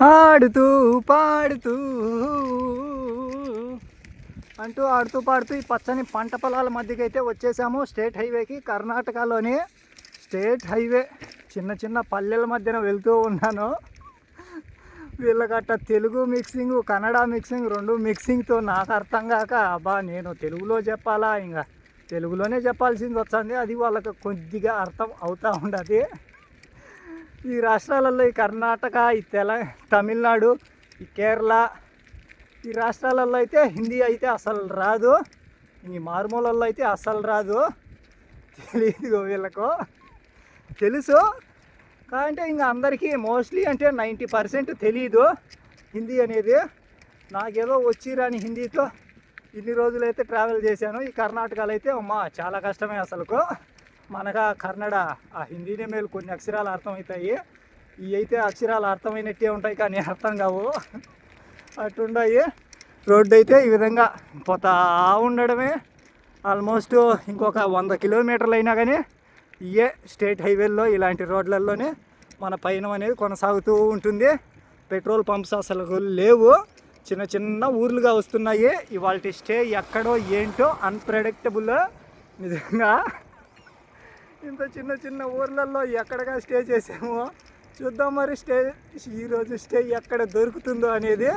ఆడుతూ పాడుతూ అంటూ ఆడుతూ పాడుతూ ఈ పచ్చని పంట పొలాల మధ్యకి అయితే వచ్చేసాము. స్టేట్ హైవేకి, కర్ణాటకలోని స్టేట్ హైవే. చిన్న చిన్న పల్లెల మధ్యన వెళ్తూ ఉన్నాను. వీళ్ళకట్ట తెలుగు మిక్సింగ్, కన్నడ మిక్సింగ్, రెండు మిక్సింగ్తో నాకు అర్థం కాక, అబ్బా నేను తెలుగులో చెప్పాలా, ఇంకా తెలుగులోనే చెప్పాల్సింది వస్తుంది. అది వాళ్ళకి కొద్దిగా అర్థం అవుతూ ఉండదు. ఈ రాష్ట్రాలలో ఈ కర్ణాటక, ఈ తమిళనాడు, ఈ కేరళ, ఈ రాష్ట్రాలలో అయితే హిందీ అయితే అసలు రాదు. ఈ మారుమూలలో అయితే అసలు రాదు. తెలియదు వీళ్ళకు. తెలుసు కాదంటే ఇంకా అందరికీ మోస్ట్లీ అంటే 90% తెలీదు హిందీ అనేది. నాకేదో వచ్చిరాని హిందీతో ఇన్ని రోజులైతే ట్రావెల్ చేశాను. ఈ కర్ణాటకలో అయితే అమ్మా చాలా కష్టమే అసలుకు. మనగా కన్నడ ఆ హిందీనే మేలు, కొన్ని అక్షరాలు అర్థమవుతాయి. ఇవి అయితే అక్షరాలు అర్థమైనట్టే ఉంటాయి కానీ అర్థం కావు, అట్టుంటాయి. రోడ్డు అయితే ఈ విధంగా పోతా ఉండడమే. ఆల్మోస్ట్ ఇంకొక 100 కిలోమీటర్లు అయినా కానీ ఇవే స్టేట్ హైవేల్లో ఇలాంటి రోడ్లలోనే మన పయనం అనేది కొనసాగుతూ ఉంటుంది. పెట్రోల్ పంప్స్ అసలు లేవు, చిన్న చిన్న ఊర్లుగా వస్తున్నాయి. ఇవాళ స్టే ఎక్కడో ఏంటో అన్ప్రెడిక్టబుల్. నిజంగా ఇంత చిన్న చిన్న ఊర్లలో ఎక్కడగా స్టే చేసామో చూద్దాం. మరి ఈరోజు స్టే ఎక్కడ దొరుకుతుందో అనేది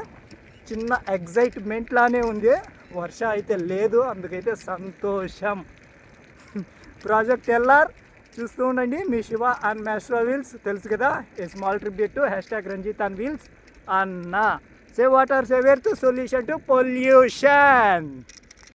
చిన్న ఎగ్జైట్మెంట్లానే ఉంది. వర్ష అయితే లేదు, అందుకైతే సంతోషం. ప్రాజెక్ట్ ఎల్ఆర్ చూస్తూ ఉండండి. మీ శివ అండ్ మ్యాస్ట్రో వీల్స్ తెలుసు కదా. A small tribute to #Ranjith and wheels అన్న. Save water, save earth, solution to pollution.